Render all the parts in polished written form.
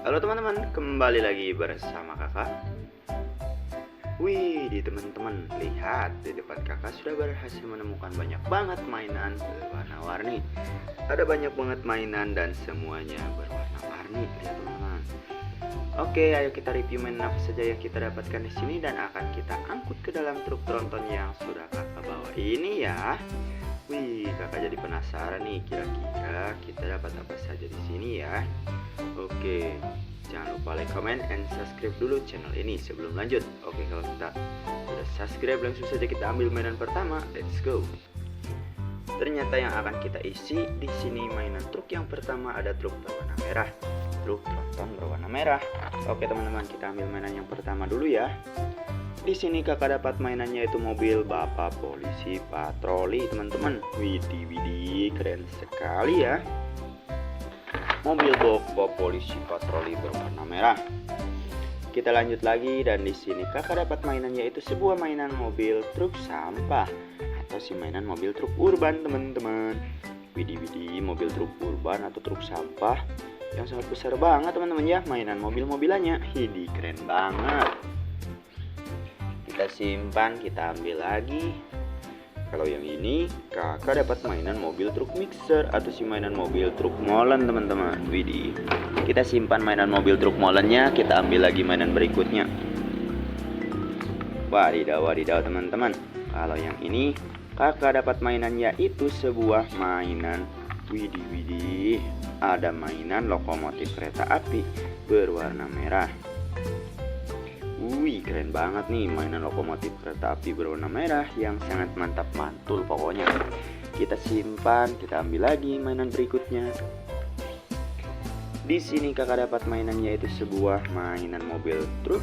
Halo teman-teman, kembali lagi bersama kakak. Wih, di teman-teman, lihat di depan kakak sudah berhasil menemukan banyak banget mainan berwarna-warni. Ada banyak banget mainan dan semuanya berwarna-warni, lihat teman-teman. Oke, ayo kita review mainan apa saja yang kita dapatkan di sini dan akan kita angkut ke dalam truk tronton yang sudah kakak bawa ini ya. Wih, kakak jadi penasaran nih, kira-kira kita dapat apa saja di sini ya. Oke, jangan lupa like, comment, and subscribe dulu channel ini sebelum lanjut. Oke, kalau kita sudah subscribe, langsung saja kita ambil mainan pertama. Let's go. Ternyata yang akan kita isi di sini mainan truk yang pertama ada truk berwarna merah, truk tronton berwarna merah. Oke teman-teman, kita ambil mainan yang pertama dulu ya. Di sini kakak dapat mainannya itu mobil bapak polisi patroli teman-teman. Widih widih, keren sekali ya. Mobil bapak polisi patroli berwarna merah. Kita lanjut lagi dan di sini kakak dapat mainannya itu sebuah mainan mobil truk sampah atau si mainan mobil truk urban teman-teman. Widih widih, mobil truk urban atau truk sampah yang sangat besar banget teman-teman ya. Mainan mobil-mobilannya, hidi keren banget. Kita simpan, kita ambil lagi. Kalau yang ini kakak dapat mainan mobil truk mixer atau si mainan mobil truk molen teman-teman. Widih, kita simpan mainan mobil truk molennya, kita ambil lagi mainan berikutnya. Wadidaw wadidaw teman-teman, kalau yang ini kakak dapat mainannya itu sebuah mainan. Widih widih, ada mainan lokomotif kereta api berwarna merah. Wih, keren banget nih mainan lokomotif kereta api berwarna merah yang sangat mantap mantul pokoknya. Kita simpan, kita ambil lagi mainan berikutnya. Di sini kakak dapat mainannya itu sebuah mainan mobil truk.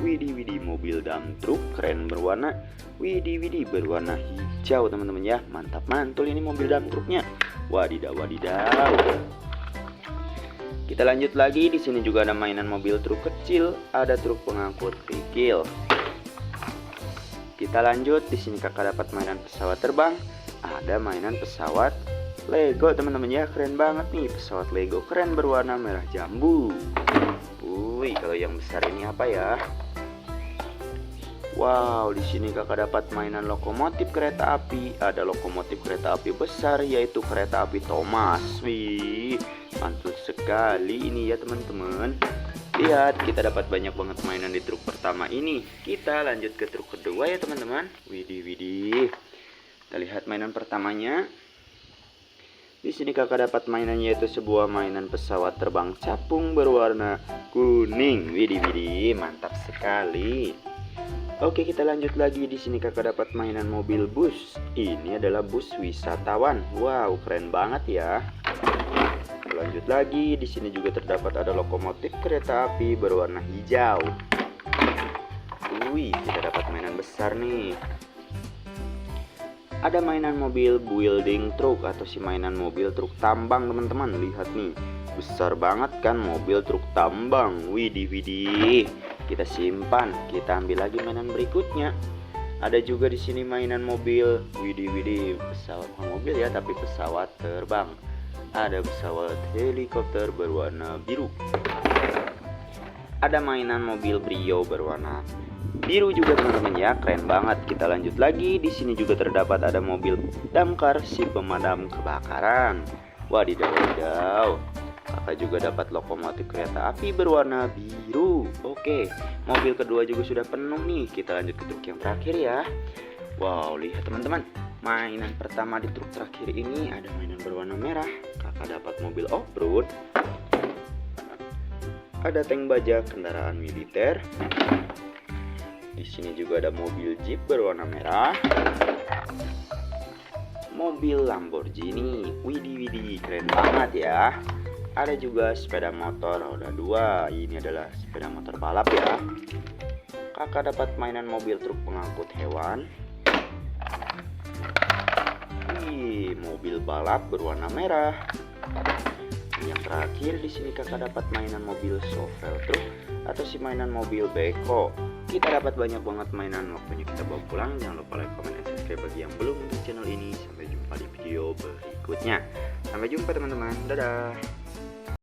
Widih widih, mobil dump truk keren berwarna. Widih widih, berwarna hijau teman-teman ya. Mantap mantul ini mobil dump truknya. Wadidaw wadidaw. Kita lanjut lagi, di sini juga ada mainan mobil truk kecil, ada truk pengangkut kerikil. Kita lanjut, di sini kakak dapat mainan pesawat terbang, ada mainan pesawat Lego teman-teman ya, keren banget nih pesawat Lego keren berwarna merah jambu. Wih, kalau yang besar ini apa ya? Wow, di sini kakak dapat mainan lokomotif kereta api, ada lokomotif kereta api besar yaitu kereta api Thomas. Wih, mantul sekali ini ya teman-teman. Lihat, kita dapat banyak banget mainan di truk pertama ini. Kita lanjut ke truk kedua ya teman-teman. Widih widih, kita lihat mainan pertamanya. Di sini kakak dapat mainannya itu sebuah mainan pesawat terbang capung berwarna kuning. Widih widih, mantap sekali. Oke, kita lanjut lagi. Di sini kakak dapat mainan mobil bus. Ini adalah bus wisatawan. Wow, keren banget ya. Lanjut lagi, di sini juga terdapat ada lokomotif kereta api berwarna hijau. Wih, kita dapat mainan besar nih. Ada mainan mobil building truck atau si mainan mobil truk tambang teman-teman. Lihat nih, besar banget kan mobil truk tambang. Widih widih. Kita simpan, kita ambil lagi mainan berikutnya. Ada juga di sini mainan mobil. Widih widih, pesawat mobil ya, tapi pesawat terbang. Ada pesawat helikopter berwarna biru. Ada mainan mobil Brio berwarna biru juga teman-teman ya, keren banget. Kita lanjut lagi, di sini juga terdapat ada mobil damkar si pemadam kebakaran. Wadidaw wadidaw. Kakak juga dapat lokomotif kereta api berwarna biru. Oke, mobil kedua juga sudah penuh nih. Kita lanjut ke truk yang terakhir ya. Wow, lihat teman-teman, mainan pertama di truk terakhir ini ada mainan berwarna merah. Kakak dapat mobil off-road. Ada tank baja kendaraan militer. Di sini juga ada mobil Jeep berwarna merah. Mobil Lamborghini. Widih widih, keren banget ya. Ada juga sepeda motor roda 2. Ini adalah sepeda motor balap ya. Kakak dapat mainan mobil truk pengangkut hewan. Wih, mobil balap berwarna merah. Yang terakhir di sini kakak dapat mainan mobil shovel truk atau si mainan mobil beko. Kita dapat banyak banget mainan, waktunya kita bawa pulang. Jangan lupa like, comment, dan subscribe bagi yang belum untuk channel ini. Sampai jumpa di video berikutnya. Sampai jumpa teman-teman, dadah.